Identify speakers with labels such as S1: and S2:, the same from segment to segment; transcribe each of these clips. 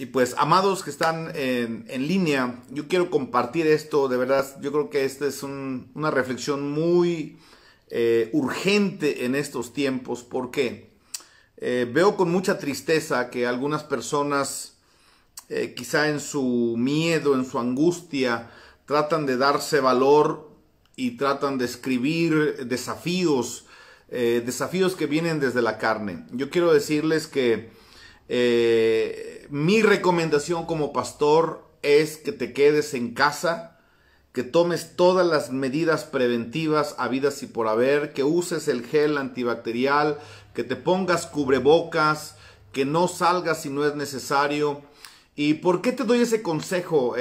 S1: Y pues, amados que están en línea, yo quiero compartir esto, de verdad, yo creo que esta es una reflexión muy urgente en estos tiempos. ¿Por qué? Veo con mucha tristeza que algunas personas, quizá en su miedo, en su angustia, tratan de darse valor y tratan de escribir desafíos que vienen desde la carne. Yo quiero decirles que mi recomendación como pastor es que te quedes en casa, que tomes todas las medidas preventivas habidas y por haber, que uses el gel antibacterial, que te pongas cubrebocas, que no salgas si no es necesario. ¿Y por qué te doy ese consejo?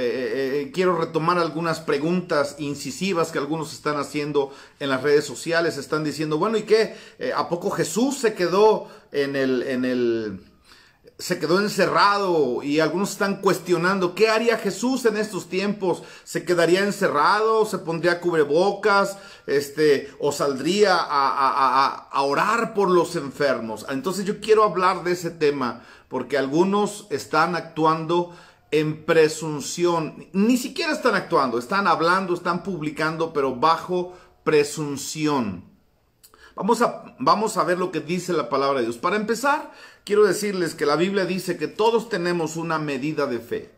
S1: Quiero retomar algunas preguntas incisivas que algunos están haciendo en las redes sociales. Están diciendo, bueno, ¿y qué? ¿A poco Jesús se quedó se quedó encerrado? Y algunos están cuestionando, ¿qué haría Jesús en estos tiempos? ¿Se quedaría encerrado? ¿Se pondría cubrebocas? ¿O saldría a orar por los enfermos? Entonces yo quiero hablar de ese tema, porque algunos están actuando en presunción. Ni siquiera están actuando, están hablando, están publicando, pero bajo presunción. Vamos a ver lo que dice la palabra de Dios. Para empezar, quiero decirles que la Biblia dice que todos tenemos una medida de fe.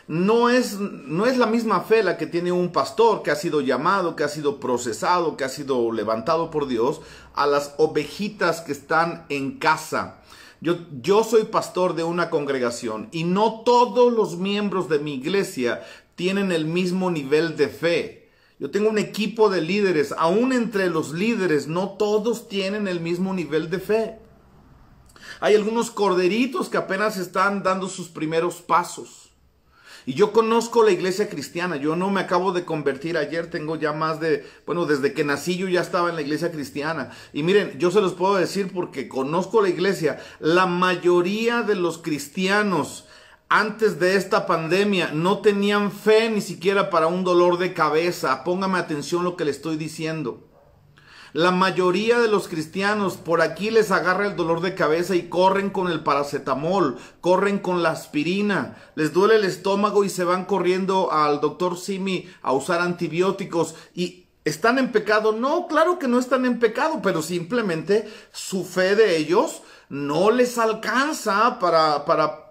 S1: No es la misma fe la que tiene un pastor que ha sido llamado, que ha sido procesado, que ha sido levantado por Dios, a las ovejitas que están en casa. Yo soy pastor de una congregación y no todos los miembros de mi iglesia tienen el mismo nivel de fe. Yo tengo un equipo de líderes, aún entre los líderes no todos tienen el mismo nivel de fe. Hay algunos corderitos que apenas están dando sus primeros pasos. Y yo conozco la iglesia cristiana, yo no me acabo de convertir ayer, tengo ya desde que nací yo ya estaba en la iglesia cristiana. Y miren, yo se los puedo decir porque conozco la iglesia. La mayoría de los cristianos antes de esta pandemia no tenían fe ni siquiera para un dolor de cabeza. Póngame atención lo que le estoy diciendo. La mayoría de los cristianos por aquí les agarra el dolor de cabeza y corren con el paracetamol, corren con la aspirina, les duele el estómago y se van corriendo al doctor Simi a usar antibióticos. ¿Y están en pecado? No, claro que no están en pecado, pero simplemente su fe de ellos no les alcanza para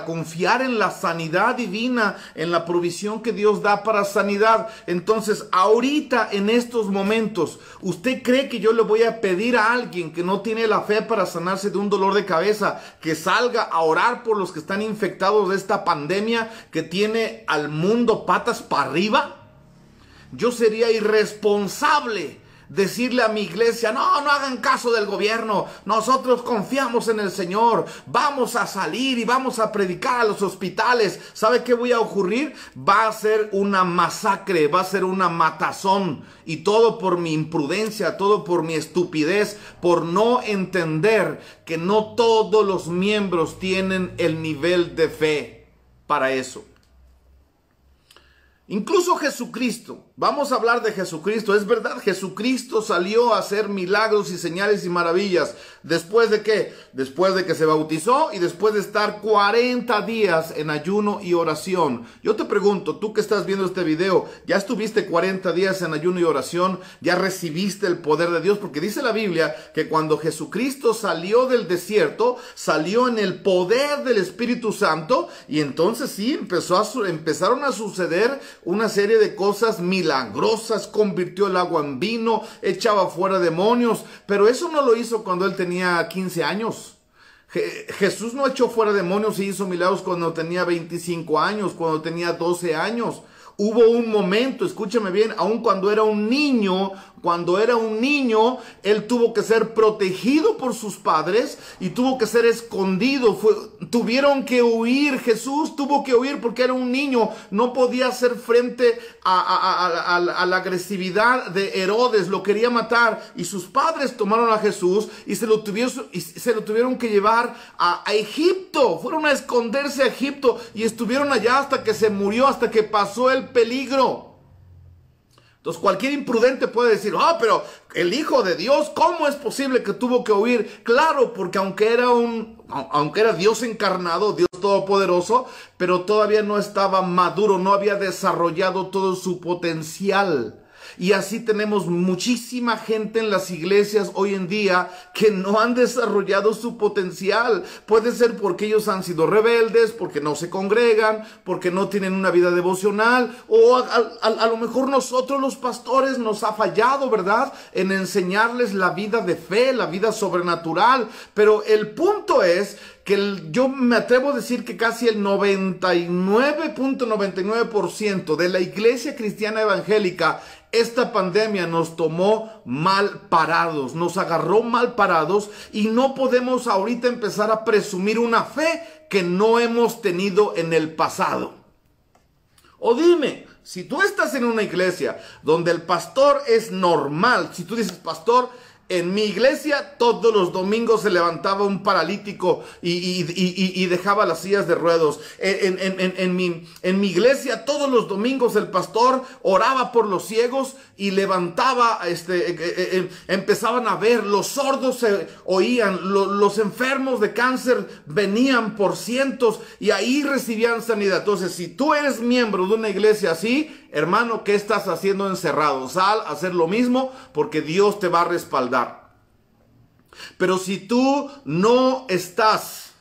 S1: confiar en la sanidad divina, en la provisión que Dios da para sanidad. Entonces, ahorita, en estos momentos, ¿usted cree que yo le voy a pedir a alguien que no tiene la fe para sanarse de un dolor de cabeza, que salga a orar por los que están infectados de esta pandemia que tiene al mundo patas para arriba? Yo sería irresponsable decirle a mi iglesia, no hagan caso del gobierno, nosotros confiamos en el Señor, vamos a salir y vamos a predicar a los hospitales. ¿Sabe qué voy a ocurrir? Va a ser una masacre, va a ser una matazón, y todo por mi imprudencia, todo por mi estupidez, por no entender que no todos los miembros tienen el nivel de fe para eso. Incluso Jesucristo, vamos a hablar de Jesucristo, es verdad, Jesucristo salió a hacer milagros y señales y maravillas. ¿Después de qué? Después de que se bautizó y después de estar 40 días en ayuno y oración. Yo te pregunto, tú que estás viendo este video, ¿ya estuviste 40 días en ayuno y oración? ¿Ya recibiste el poder de Dios? Porque dice la Biblia que cuando Jesucristo salió del desierto, salió en el poder del Espíritu Santo, y entonces sí, empezaron a suceder una serie de cosas milagrosas, convirtió el agua en vino, echaba fuera demonios, pero eso no lo hizo cuando él tenía 15 años. Jesús no echó fuera demonios y hizo milagros cuando tenía 25 años, cuando tenía 12 años. Hubo un momento, escúchame bien, aun cuando era un niño, él tuvo que ser protegido por sus padres y tuvo que ser escondido. Tuvieron que huir, Jesús tuvo que huir porque era un niño, no podía hacer frente a la agresividad de Herodes, lo quería matar, y sus padres tomaron a Jesús y se lo tuvieron que llevar a Egipto. Fueron a esconderse a Egipto y estuvieron allá hasta que se murió, hasta que pasó el peligro. Entonces cualquier imprudente puede decir, pero el Hijo de Dios, ¿cómo es posible que tuvo que huir? Claro, porque aunque era Dios encarnado, Dios Todopoderoso, pero todavía no estaba maduro, no había desarrollado todo su potencial. Y así tenemos muchísima gente en las iglesias hoy en día que no han desarrollado su potencial. Puede ser porque ellos han sido rebeldes, porque no se congregan, porque no tienen una vida devocional, o a lo mejor nosotros los pastores nos ha fallado, ¿verdad?, en enseñarles la vida de fe, la vida sobrenatural. Pero el punto es que yo me atrevo a decir que casi el 99.99% de la iglesia cristiana evangélica, esta pandemia nos tomó mal parados, nos agarró mal parados, y no podemos ahorita empezar a presumir una fe que no hemos tenido en el pasado. O dime, si tú estás en una iglesia donde el pastor es normal, si tú dices, pastor, en mi iglesia todos los domingos se levantaba un paralítico y dejaba las sillas de ruedos. En mi iglesia todos los domingos el pastor oraba por los ciegos y levantaba, empezaban a ver, los sordos se oían, los enfermos de cáncer venían por cientos y ahí recibían sanidad. Entonces, si tú eres miembro de una iglesia así, hermano, ¿qué estás haciendo encerrado? Sal a hacer lo mismo, porque Dios te va a respaldar. Pero si tú no estás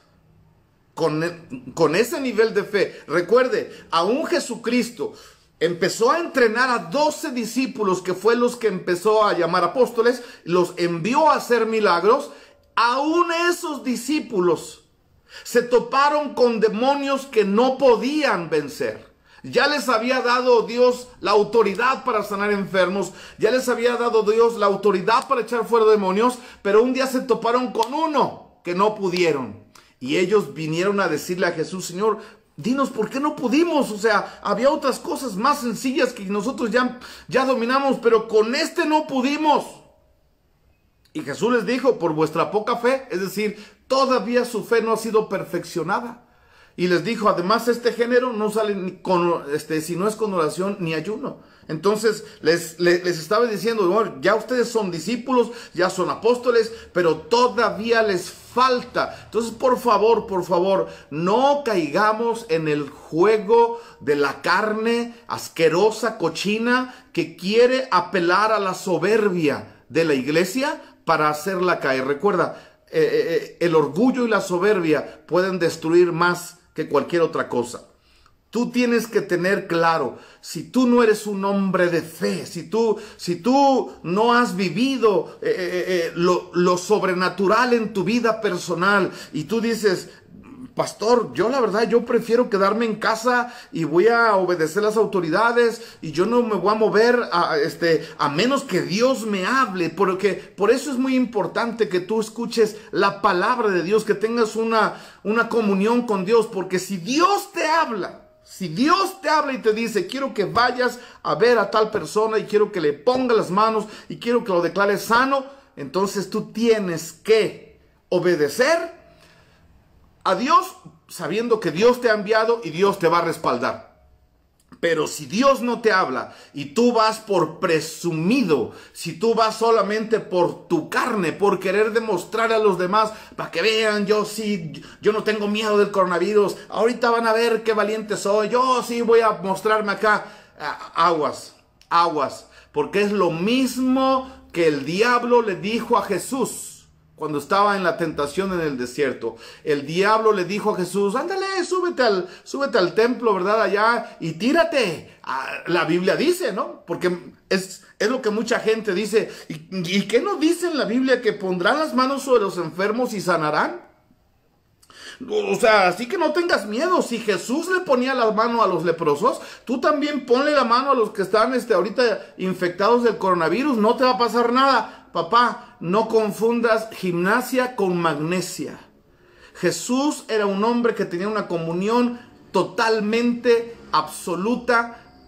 S1: con ese nivel de fe, recuerde, aún Jesucristo empezó a entrenar a 12 discípulos, que fue los que empezó a llamar apóstoles, los envió a hacer milagros. Aún esos discípulos se toparon con demonios que no podían vencer. Ya les había dado Dios la autoridad para sanar enfermos, ya les había dado Dios la autoridad para echar fuera demonios, pero un día se toparon con uno que no pudieron. Y ellos vinieron a decirle a Jesús, Señor, dinos por qué no pudimos. O sea, había otras cosas más sencillas que nosotros ya dominamos, pero con este no pudimos. Y Jesús les dijo, por vuestra poca fe, es decir, todavía su fe no ha sido perfeccionada. Y les dijo, además este género no sale si no es con oración ni ayuno. Entonces les estaba diciendo, bueno, ya ustedes son discípulos, ya son apóstoles, pero todavía les falta. Entonces, por favor, no caigamos en el juego de la carne asquerosa, cochina, que quiere apelar a la soberbia de la iglesia para hacerla caer. Recuerda, el orgullo y la soberbia pueden destruir más que cualquier otra cosa. Tú tienes que tener claro, si tú no eres un hombre de fe, si tú no has vivido lo sobrenatural en tu vida personal, y tú dices, pastor, yo la verdad, yo prefiero quedarme en casa y voy a obedecer las autoridades y yo no me voy a mover a menos que Dios me hable, porque por eso es muy importante que tú escuches la palabra de Dios, que tengas una comunión con Dios, porque si Dios te habla y te dice, quiero que vayas a ver a tal persona y quiero que le ponga las manos y quiero que lo declares sano, entonces tú tienes que obedecer a Dios, sabiendo que Dios te ha enviado y Dios te va a respaldar. Pero si Dios no te habla y tú vas por presumido, si tú vas solamente por tu carne, por querer demostrar a los demás, para que vean, yo no tengo miedo del coronavirus, ahorita van a ver qué valiente soy, yo sí voy a mostrarme acá, aguas, porque es lo mismo que el diablo le dijo a Jesús. Cuando estaba en la tentación en el desierto, el diablo le dijo a Jesús, ándale, súbete al templo, ¿verdad? Allá y tírate. La Biblia dice, ¿no? Porque es lo que mucha gente dice. ¿Y qué no dice en la Biblia? Que pondrán las manos sobre los enfermos y sanarán. O sea, así que no tengas miedo. Si Jesús le ponía la mano a los leprosos, tú también ponle la mano a los que están ahorita infectados del coronavirus. No te va a pasar nada. Papá, no confundas gimnasia con magnesia. Jesús era un hombre que tenía una comunión totalmente absoluta.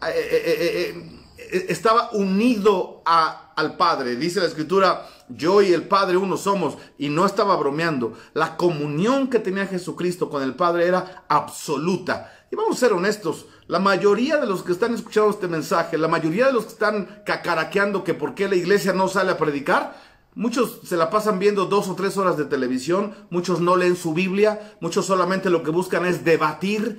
S1: Estaba unido al Padre. Dice la Escritura, yo y el Padre uno somos, y no estaba bromeando. La comunión que tenía Jesucristo con el Padre era absoluta. Y vamos a ser honestos, la mayoría de los que están escuchando este mensaje, la mayoría de los que están cacaraqueando que por qué la iglesia no sale a predicar, Muchos se la pasan viendo 2 o 3 horas de televisión, muchos no leen su Biblia, muchos solamente lo que buscan es debatir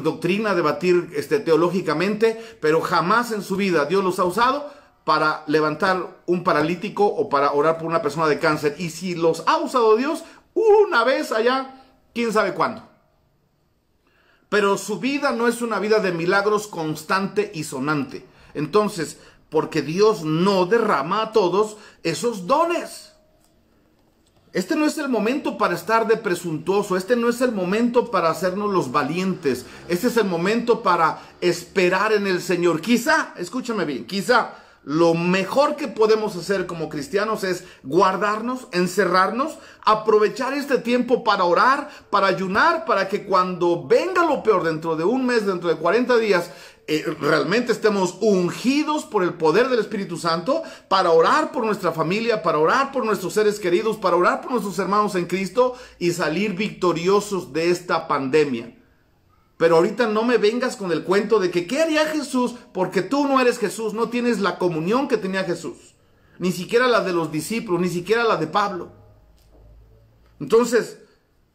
S1: doctrina, debatir teológicamente, pero jamás en su vida Dios los ha usado para levantar un paralítico o para orar por una persona de cáncer. Y si los ha usado Dios, una vez allá, quién sabe cuándo. Pero su vida no es una vida de milagros constante y sonante. Entonces, porque Dios no derrama a todos esos dones. Este no es el momento para estar de presuntuoso. Este no es el momento para hacernos los valientes. Este es el momento para esperar en el Señor. Quizá, escúchame bien, quizá lo mejor que podemos hacer como cristianos es guardarnos, encerrarnos, aprovechar este tiempo para orar, para ayunar, para que cuando venga lo peor dentro de un mes, dentro de 40 días, realmente estemos ungidos por el poder del Espíritu Santo para orar por nuestra familia, para orar por nuestros seres queridos, para orar por nuestros hermanos en Cristo y salir victoriosos de esta pandemia. Pero ahorita no me vengas con el cuento de que ¿qué haría Jesús? Porque tú no eres Jesús, no tienes la comunión que tenía Jesús. Ni siquiera la de los discípulos, ni siquiera la de Pablo. Entonces,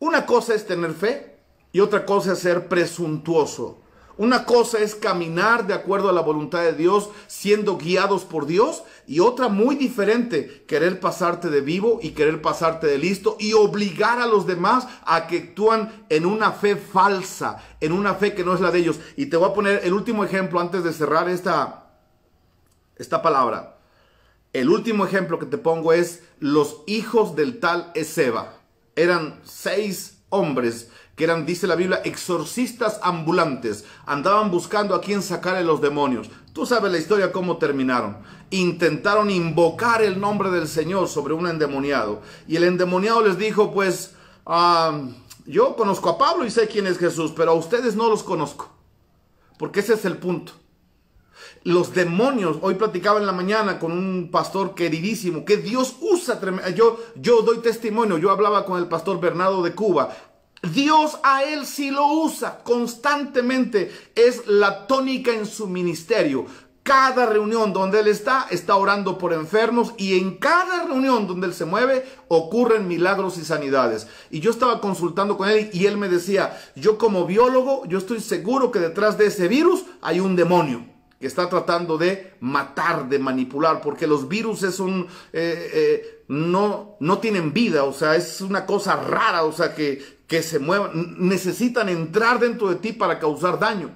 S1: una cosa es tener fe y otra cosa es ser presuntuoso. Una cosa es caminar de acuerdo a la voluntad de Dios, siendo guiados por Dios, y otra muy diferente, querer pasarte de vivo y querer pasarte de listo y obligar a los demás a que actúan en una fe falsa, en una fe que no es la de ellos. Y te voy a poner el último ejemplo antes de cerrar esta palabra. El último ejemplo que te pongo es los hijos del tal Esceva. Eran 6 hombres que eran, dice la Biblia, exorcistas ambulantes. Andaban buscando a quién sacarle los demonios. Tú sabes la historia, cómo terminaron. Intentaron invocar el nombre del Señor sobre un endemoniado. Y el endemoniado les dijo, pues, yo conozco a Pablo y sé quién es Jesús, pero a ustedes no los conozco. Porque ese es el punto. Los demonios, hoy platicaba en la mañana con un pastor queridísimo, que Dios usa, yo doy testimonio, yo hablaba con el pastor Bernardo de Cuba. Dios a él sí lo usa constantemente, es la tónica en su ministerio. Cada reunión donde él está orando por enfermos, y en cada reunión donde él se mueve ocurren milagros y sanidades. Y yo estaba consultando con él y él me decía, yo como biólogo, yo estoy seguro que detrás de ese virus hay un demonio que está tratando de matar, de manipular, porque los virus no tienen vida, o sea, es una cosa rara, o sea, que se muevan, necesitan entrar dentro de ti para causar daño.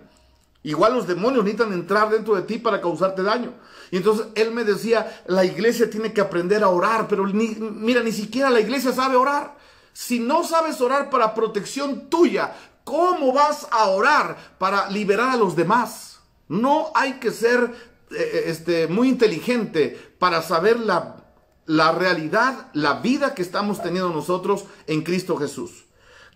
S1: Igual los demonios necesitan entrar dentro de ti para causarte daño. Y entonces él me decía, la iglesia tiene que aprender a orar, pero mira, ni siquiera la iglesia sabe orar. Si no sabes orar para protección tuya, ¿cómo vas a orar para liberar a los demás? No hay que ser muy inteligente para saber la realidad, la vida que estamos teniendo nosotros en Cristo Jesús.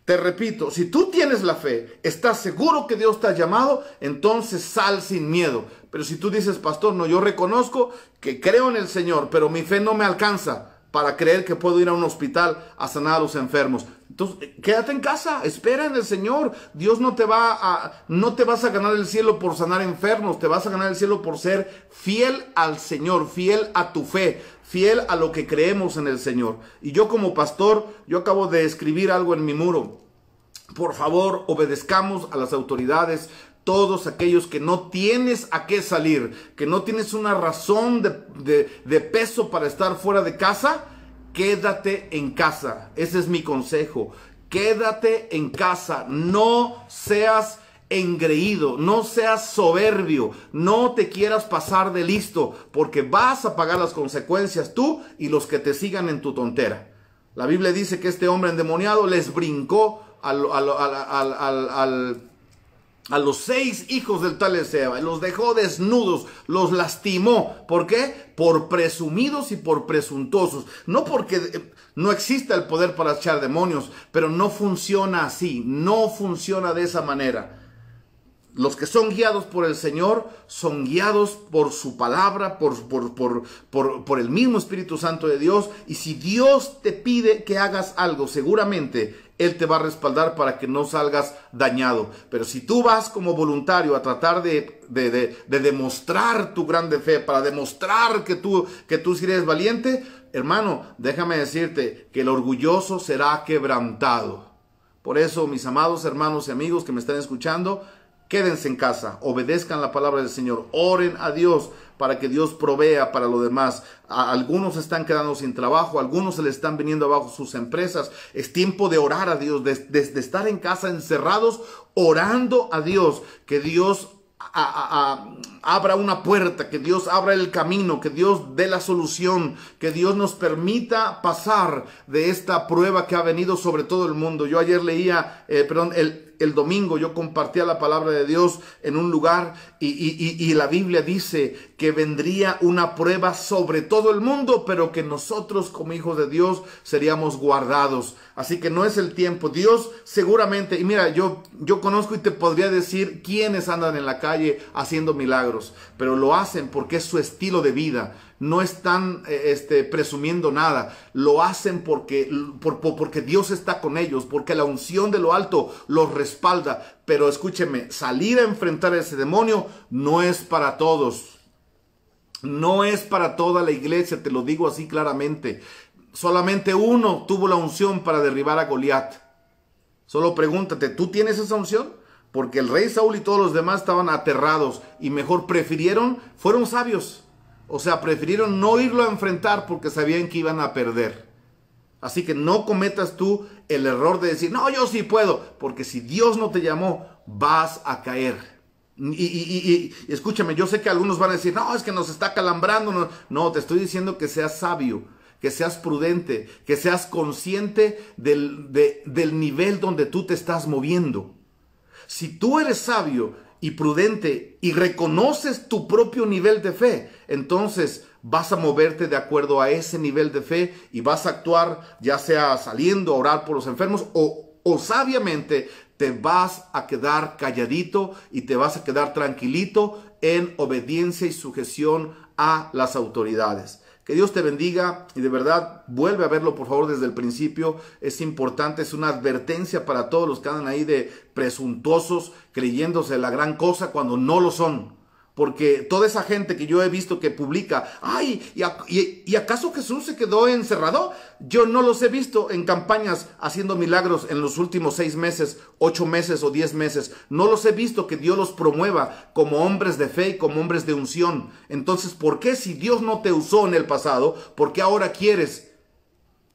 S1: Te repito, si tú tienes la fe, estás seguro que Dios te ha llamado, entonces sal sin miedo. Pero si tú dices, pastor, no, yo reconozco que creo en el Señor, pero mi fe no me alcanza para creer que puedo ir a un hospital a sanar a los enfermos. Entonces, quédate en casa, espera en el Señor. Dios no te vas a ganar el cielo por sanar enfermos, te vas a ganar el cielo por ser fiel al Señor, fiel a tu fe, fiel a lo que creemos en el Señor. Y yo como pastor, yo acabo de escribir algo en mi muro. Por favor, obedezcamos a las autoridades. Todos aquellos que no tienes a qué salir, que no tienes una razón de peso para estar fuera de casa, quédate en casa. Ese es mi consejo. Quédate en casa. No seas engreído, no seas soberbio, no te quieras pasar de listo, porque vas a pagar las consecuencias tú y los que te sigan en tu tontera. La Biblia dice que este hombre endemoniado les brincó a los 6 hijos del tal Esceva, los dejó desnudos, los lastimó. ¿Por qué? Por presumidos y por presuntuosos. No porque no exista el poder para echar demonios, pero no funciona así, no funciona de esa manera. Los que son guiados por el Señor son guiados por su palabra, por el mismo Espíritu Santo de Dios. Y si Dios te pide que hagas algo, seguramente Él te va a respaldar para que no salgas dañado. Pero si tú vas como voluntario a tratar de demostrar tu grande fe, para demostrar que tú sí eres valiente, hermano, déjame decirte que el orgulloso será quebrantado. Por eso, mis amados hermanos y amigos que me están escuchando, quédense en casa, obedezcan la palabra del Señor, oren a Dios para que Dios provea para lo demás. Algunos están quedando sin trabajo, algunos se les están viniendo abajo sus empresas. Es tiempo de orar a Dios, de estar en casa encerrados, orando a Dios, que Dios abra una puerta, que Dios abra el camino, que Dios dé la solución, que Dios nos permita pasar de esta prueba que ha venido sobre todo el mundo. Yo ayer leía, el domingo yo compartía la palabra de Dios en un lugar y la Biblia dice que vendría una prueba sobre todo el mundo, pero que nosotros como hijos de Dios seríamos guardados. Así que no es el tiempo. Dios seguramente, y mira, yo conozco y te podría decir quiénes andan en la calle haciendo milagros, pero lo hacen porque es su estilo de vida. No están presumiendo nada, lo hacen porque Dios está con ellos, porque la unción de lo alto los respalda. Pero escúcheme, salir a enfrentar a ese demonio no es para todos, no es para toda la iglesia, te lo digo así claramente. Solamente uno tuvo la unción para derribar a Goliat. Solo pregúntate, ¿tú tienes esa unción? Porque el rey Saúl y todos los demás estaban aterrados y mejor fueron sabios. O sea, prefirieron no irlo a enfrentar porque sabían que iban a perder. Así que no cometas tú el error de decir, no, yo sí puedo. Porque si Dios no te llamó, vas a caer. Y escúchame, yo sé que algunos van a decir, no, es que nos está calambrando. No, te estoy diciendo que seas sabio, que seas prudente, que seas consciente del nivel donde tú te estás moviendo. Si tú eres sabio y prudente y reconoces tu propio nivel de fe, entonces vas a moverte de acuerdo a ese nivel de fe y vas a actuar, ya sea saliendo a orar por los enfermos o sabiamente te vas a quedar calladito y te vas a quedar tranquilito en obediencia y sujeción a las autoridades. Que Dios te bendiga y de verdad vuelve a verlo por favor desde el principio. Es importante, es una advertencia para todos los que andan ahí de presuntuosos creyéndose la gran cosa cuando no lo son. Porque toda esa gente que yo he visto que publica, ay, ¿y acaso Jesús se quedó encerrado? Yo no los he visto en campañas haciendo milagros en los últimos 6 meses, 8 meses o 10 meses. No los he visto que Dios los promueva como hombres de fe y como hombres de unción. Entonces, ¿por qué si Dios no te usó en el pasado, por qué ahora quieres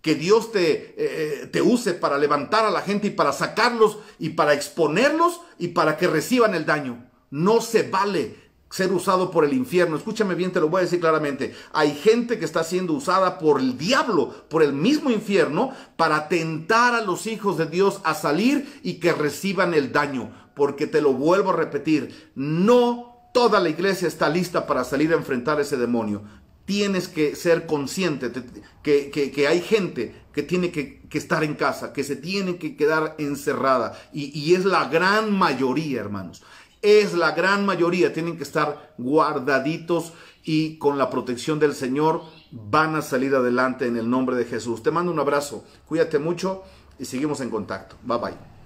S1: que Dios te use para levantar a la gente y para sacarlos y para exponerlos y para que reciban el daño? No se vale ser usado por el infierno. Escúchame bien, te lo voy a decir claramente. Hay gente que está siendo usada por el diablo, por el mismo infierno, para tentar a los hijos de Dios a salir y que reciban el daño. Porque te lo vuelvo a repetir, no toda la iglesia está lista para salir a enfrentar a ese demonio. Tienes que ser consciente que hay gente que tiene que estar en casa, que se tiene que quedar encerrada. Y es la gran mayoría, hermanos. Es la gran mayoría, tienen que estar guardaditos y con la protección del Señor van a salir adelante en el nombre de Jesús. Te mando un abrazo, cuídate mucho y seguimos en contacto. Bye bye.